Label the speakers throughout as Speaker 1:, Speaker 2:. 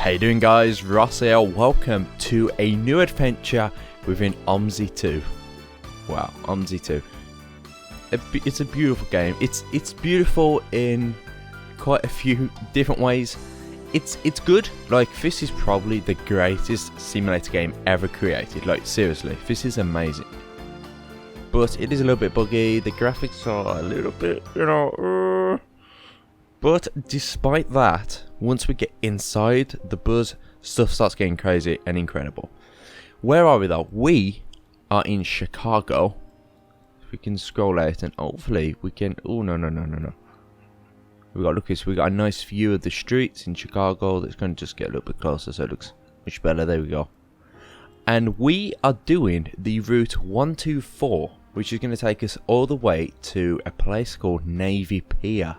Speaker 1: How you doing, guys? Ross here. Welcome to a new adventure within OMSI 2. Wow, OMSI 2. It's a beautiful game. It's beautiful in quite a few different ways. It's good. Like, this is probably the greatest simulator game ever created. Like, seriously, this is amazing. But it is a little bit buggy. The graphics are a little bit, But despite that, once we get inside the buzz, stuff starts getting crazy and incredible. Where are we though? We are in Chicago. If we can scroll out and hopefully we can... Oh, no. We got, look, we got a nice view of the streets in Chicago. That's going to just get a little bit closer so it looks much better. There we go. And we are doing the route 124, which is going to take us all the way to a place called Navy Pier.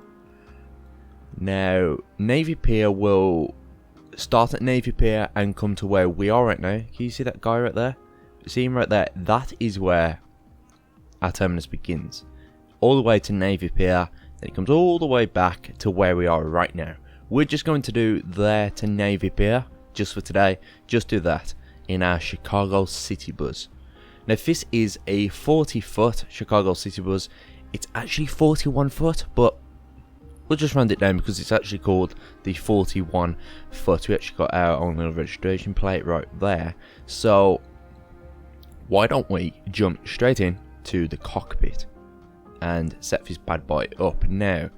Speaker 1: Now, Navy Pier will start at Navy Pier and come to where we are right now. Can you see that guy right there? See him right there? That is where our terminus begins. All the way to Navy Pier, then it comes all the way back to where we are right now. We're just going to do there to Navy Pier, just for today. Just do that in our Chicago City Bus. Now, if this is a 40-foot Chicago City Bus, it's actually 41 foot, but we'll just round it down because it's actually called the 41 foot. We actually got our own little registration plate right there. So why don't we jump straight in to the cockpit and set this bad boy up. Now,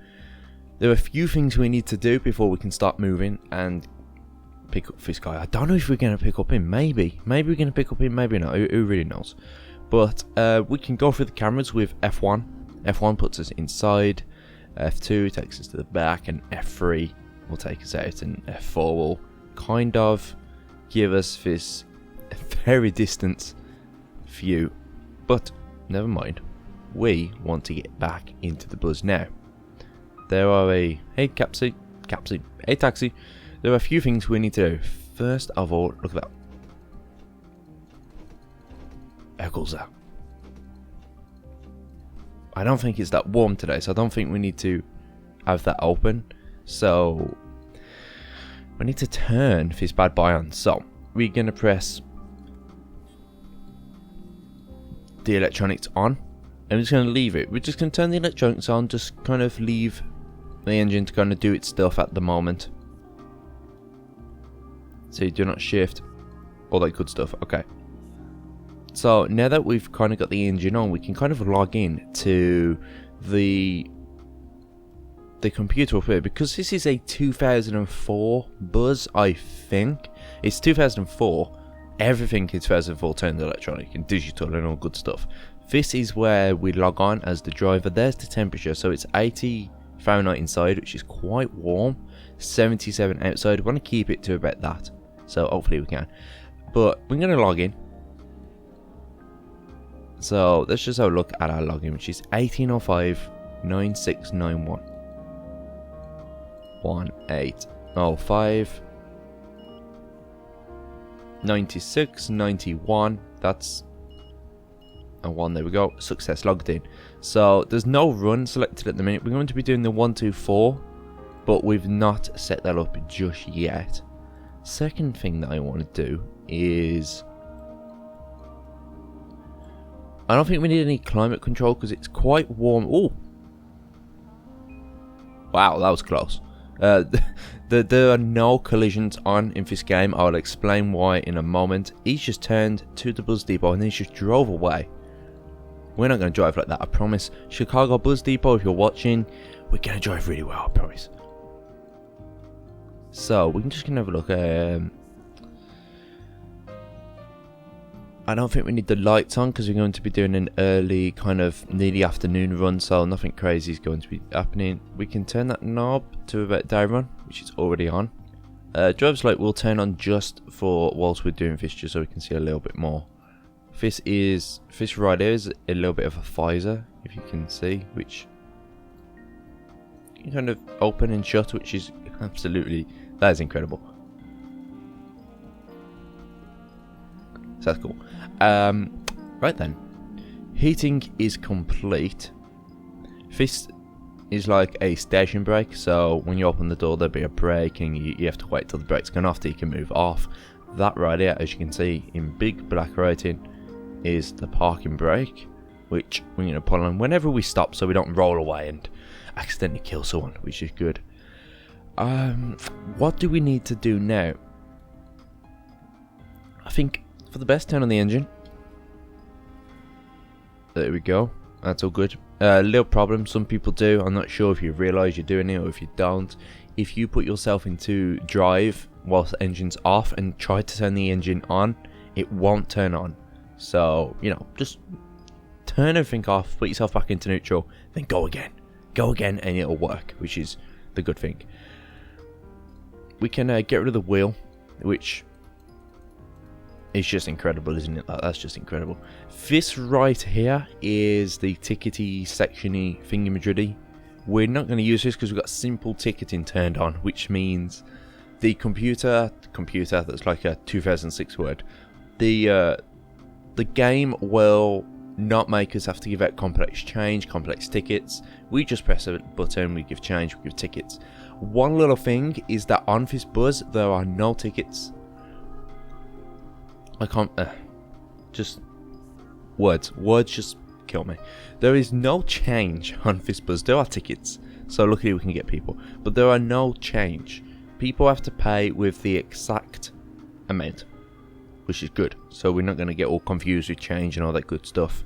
Speaker 1: there are a few things we need to do before we can start moving and pick up this guy. I don't know if we're going to pick up him. Maybe we're going to pick up him, maybe not. Who really knows? But we can go through the cameras with F1. F1 puts us inside. F2 takes us to the back, and F3 will take us out, and F4 will kind of give us this very distant view. But never mind, we want to get back into the bus now. There are hey taxi. There are a few things we need to do. First of all, look at that. How cool is that? I don't think it's that warm today, so I don't think we need to have that open. So we need to turn this bad boy on. So we're going to press the electronics on. And we're just going to leave it. We're just going to turn the electronics on, just kind of leave the engine to kind of do its stuff at the moment. So you do not shift, all that good stuff. Okay. So now that we've kind of got the engine on, we can kind of log in to the computer up here, because this is a 2004 bus, I think. It's 2004. Everything in 2004 turned electronic and digital and all good stuff. This is where we log on as the driver. There's the temperature. So it's 80 Fahrenheit inside, which is quite warm. 77 outside. We want to keep it to about that. So hopefully we can. But we're going to log in. So let's just have a look at our login, which is 1805 9691 1805 96 91. That's a 1. There we go. Success, logged in. So there's no run selected at the minute. We're going to be doing the 124, but we've not set that up just yet. Second thing that I want to do is, I don't think we need any climate control because it's quite warm. Oh, wow, that was close. There are no collisions on in this game. I'll explain why in a moment. He's just turned to the bus depot and then he just drove away. We're not going to drive like that, I promise. Chicago Bus Depot, if you're watching, we're going to drive really well, I promise. So we're just going to have a look at... I don't think we need the lights on because we're going to be doing an early kind of nearly afternoon run, so nothing crazy is going to be happening. We can turn that knob to about day run, which is already on. Driver's light will turn on just for whilst we're doing this, just so we can see a little bit more. This right here is a little bit of a visor, if you can see, which you can kind of open and shut, which is absolutely, that is incredible. So that's cool. Right then, heating is complete. This is like a station brake, so when you open the door there'll be a brake and you have to wait till the brake's gone off till you can move off. That right here, as you can see in big black writing, is the parking brake, which we're going to put on whenever we stop so we don't roll away and accidentally kill someone, which is good. What do we need to do now? I think for the best, turn on the engine. There we go. That's all good. Little problem some people do. I'm not sure if you realise you're doing it or if you don't. If you put yourself into drive whilst the engine's off and try to turn the engine on, it won't turn on. So, you know, just turn everything off, put yourself back into neutral, then go again. Go again and it'll work, which is the good thing. We can get rid of the wheel, which is just incredible, isn't it? That's just incredible. This right here is the tickety sectiony thingy-majiggy. We're not going to use this because we've got simple ticketing turned on, which means the computer, that's like a 2006 word, the game will not make us have to give out complex change, complex tickets. We just press a button, we give change, we give tickets. One little thing is that on this bus there are no tickets. I can't, just words just kill me. There is no change on this bus. There are tickets, so luckily we can get people, but there are no change. People have to pay with the exact amount, which is good, so we're not going to get all confused with change and all that good stuff.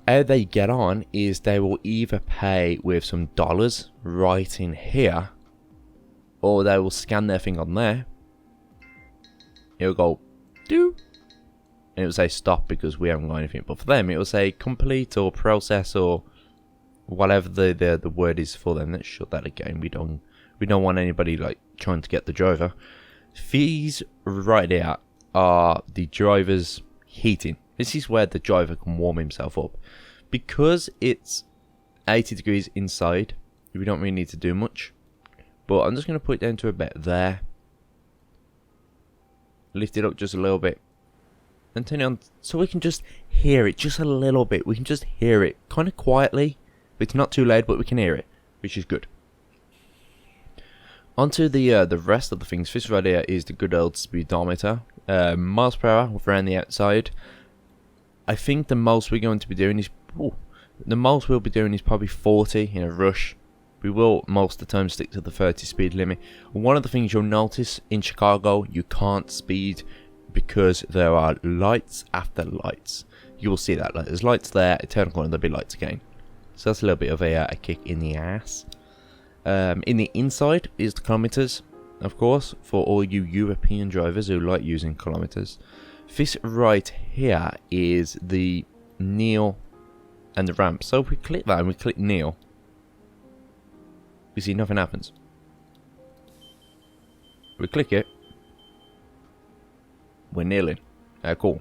Speaker 1: How they get on is they will either pay with some dollars right in here, or they will scan their thing on there. It'll go do, and it will say stop because we haven't got anything, but for them it will say complete or process or whatever the word is for them. Let's shut that again. We don't want anybody like trying to get the driver. These right here are the driver's heating. This is where the driver can warm himself up. Because it's 80 degrees inside, we don't really need to do much. But I'm just going to put it down to about there. Lift it up just a little bit. And turn it on so we can just hear it just a little bit. We can just hear it kind of quietly. It's not too loud, but we can hear it, which is good. Onto the rest of the things. This right here is the good old speedometer. Miles per hour around the outside. I think the most we're going to be doing is probably 40 in a rush. We will most of the time stick to the 30 speed limit. One of the things you'll notice in Chicago, you can't speed because there are lights after lights. You will see that, like, there's lights there, turn a corner, there'll be lights again. So that's a little bit of a kick in the ass. In the inside is the kilometers, of course, for all you European drivers who like using kilometers. This right here is the kneel and the ramp. So if we click that and we click kneel, we see nothing happens. We click it, we're kneeling. Cool.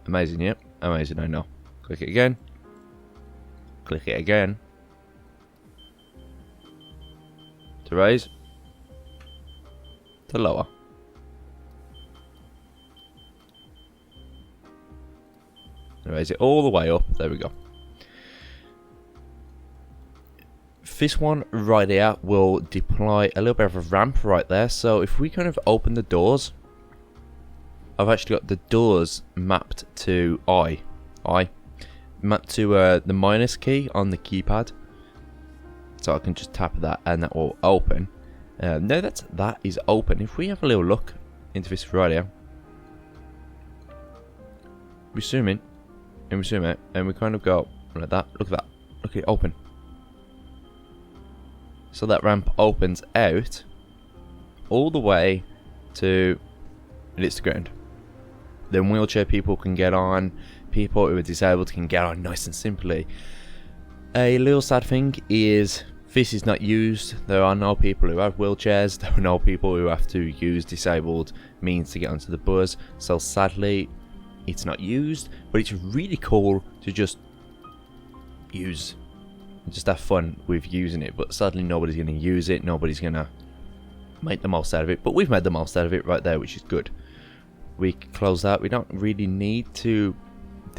Speaker 1: Amazing, yep. Amazing, I know. Click it again. Click it again. To raise. To lower. Raise it all the way up. There we go. This one right here will deploy a little bit of a ramp right there. So if we kind of open the doors, I've actually got the doors mapped to I. Mapped to the minus key on the keypad. So I can just tap that and that will open. Now that is open. If we have a little look into this right here, we zoom in and we zoom out and we kind of go like that. Look at that. Look at it open. So that ramp opens out all the way to it's the ground. Then wheelchair people can get on. People who are disabled can get on nice and simply. A little sad thing is this is not used. There are no people who have wheelchairs. There are no people who have to use disabled means to get onto the bus. So sadly, it's not used. But it's really cool to just use. Just have fun with using it. But sadly, nobody's going to use it. Nobody's going to make the most out of it. But we've made the most out of it right there, which is good. We close that. We don't really need to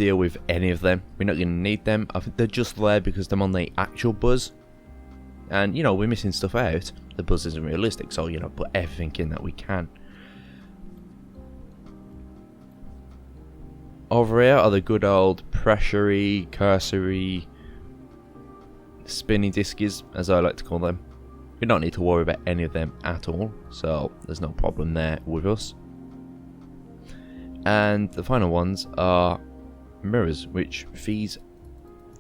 Speaker 1: deal with any of them. We're not going to need them. I think they're just there because they're on the actual buzz. And, you know, we're missing stuff out. The buzz isn't realistic, so, you know, put everything in that we can. Over here are the good old pressure-y, cursory, spinny discs, as I like to call them. We don't need to worry about any of them at all, so there's no problem there with us. And the final ones are mirrors, which these,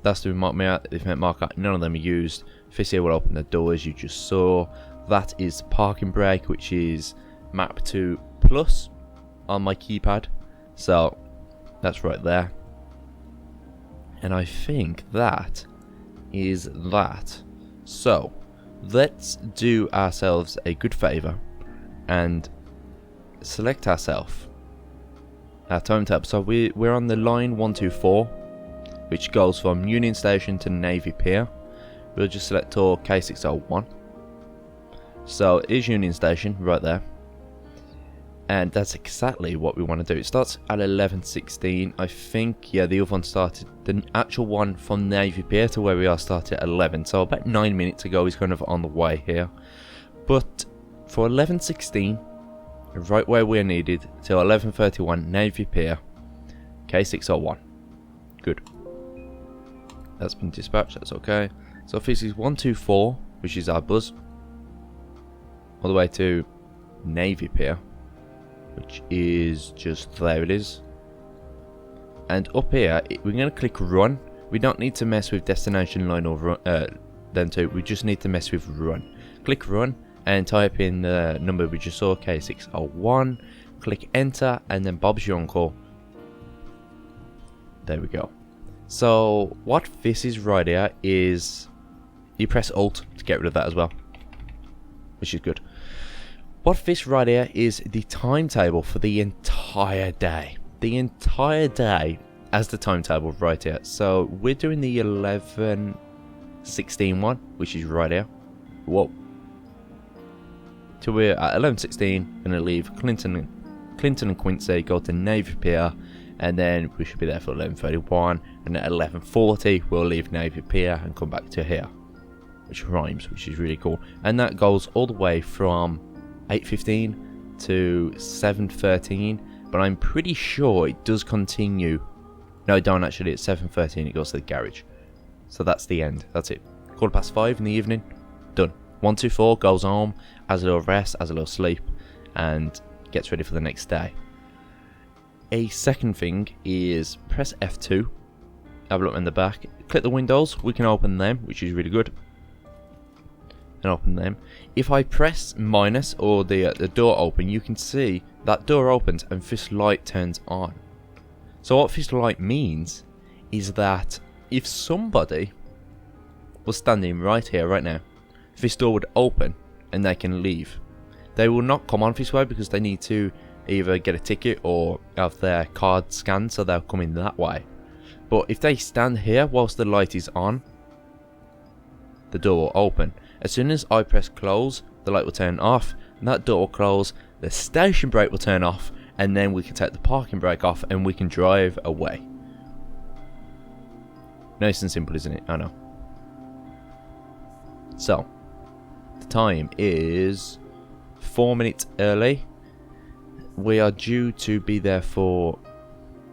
Speaker 1: that's the event marker, none of them are used. This here will open the doors you just saw. That is parking brake, which is map to plus on my keypad. So that's right there. And I think that is that. So let's do ourselves a good favour and select ourselves our timetable. So we're on the line 124, which goes from Union Station to Navy Pier. We'll just select tour K601. So it is Union Station right there. And that's exactly what we want to do. It starts at 11:16. I think, yeah, the other one started, the actual one from Navy Pier to where we are started at 11. So about 9 minutes ago, he's kind of on the way here. But for 11:16, right where we're needed, till 11:31, Navy Pier, K601. Good. That's been dispatched, that's okay. So this is 124, which is our buzz, all the way to Navy Pier, which is just there it is. And up here, we're going to click run. We don't need to mess with destination line or run, then too. We just need to mess with run. Click run and type in the number we just saw, K601. Click enter and then Bob's your uncle. There we go. So what this is right here is you press Alt to get rid of that as well, which is good. What this right here is the timetable for the entire day. The entire day as the timetable right here. So we're doing the 11:16 one, which is right here. Whoa. So we're at 11:16, gonna leave Clinton and Quincy, go to Navy Pier, and then we should be there for 11:31, and at 11:40 we'll leave Navy Pier and come back to here, which rhymes, which is really cool. And that goes all the way from 8:15 to 7:13, but I'm pretty sure it does continue. No, it don't actually. It's 7:13. It goes to the garage. So that's the end. That's it. 5:15 in the evening. Done. 124 goes home, has a little rest, has a little sleep, and gets ready for the next day. A second thing is press F2. Have a look in the back. Click the windows. We can open them, which is really good. And open them. If I press minus or the door open, you can see that door opens and this light turns on. So what this light means is that if somebody was standing right here right now, this door would open and they can leave. They will not come on this way because they need to either get a ticket or have their card scanned, so they'll come in that way. But if they stand here whilst the light is on, the door will open. As soon as I press close, the light will turn off, and that door will close, the station brake will turn off, and then we can take the parking brake off and we can drive away. Nice and simple, isn't it? I know. So, the time is 4 minutes early. We are due to be there for,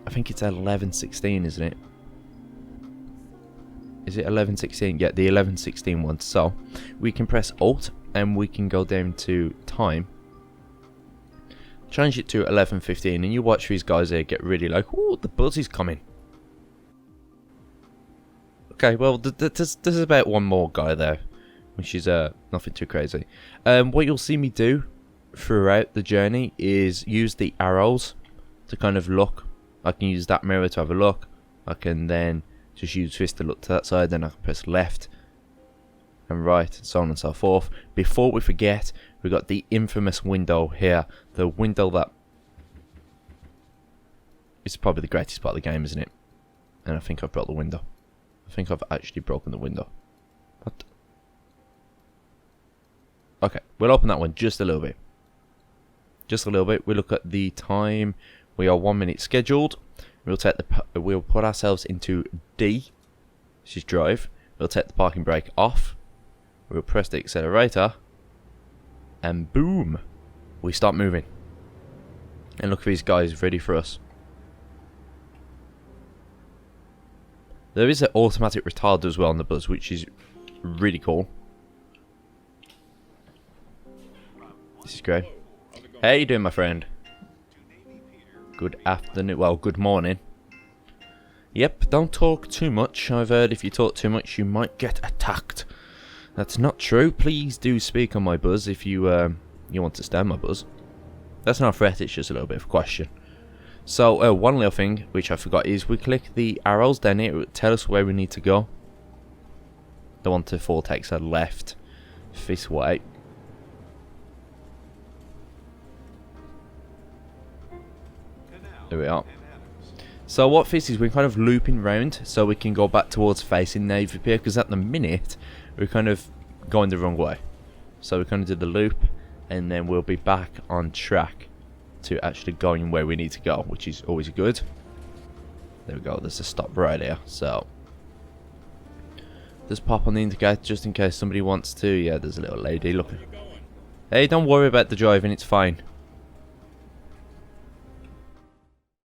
Speaker 1: I think it's 11:16, isn't it? Is it 11:16? Yeah, the 11:16 one. So we can press Alt and we can go down to time. Change it to 11:15, and you watch these guys here get really like, oh, the buzz is coming. Okay, well, there's about one more guy there, which is nothing too crazy. What you'll see me do throughout the journey is use the arrows to kind of look. I can use that mirror to have a look. I can then just use this to look to that side, then I can press left and right, and so on and so forth. Before we forget, we've got the infamous window here. The window that is probably the greatest part of the game, isn't it? And I think I've broke the window. I think I've actually broken the window. What? Okay, we'll open that one just a little bit. Just a little bit. We look at the time. We are 1 minute scheduled. We'll put ourselves into D, which is drive. We'll take the parking brake off. We'll press the accelerator, and boom, we start moving. And look at these guys ready for us. There is an automatic retarder as well on the bus, which is really cool. This is great. How you doing, my friend? Good afternoon. Well, good morning. Yep, don't talk too much. I've heard if you talk too much, you might get attacked. That's not true. Please do speak on my buzz if you want to stay on my buzz. That's not a threat, it's just a little bit of a question. So, one little thing which I forgot is we click the arrows down here, it will tell us where we need to go. The 1 to 4 takes a left this way. There we are. So what this is, we're kind of looping round so we can go back towards facing Navy Pier, because at the minute we're kind of going the wrong way. So we kind of do the loop and then we'll be back on track to actually going where we need to go, which is always good. There we go, there's a stop right here, so just pop on the indicator just in case somebody wants to. Yeah, there's a little lady looking. Hey, don't worry about the driving, it's fine.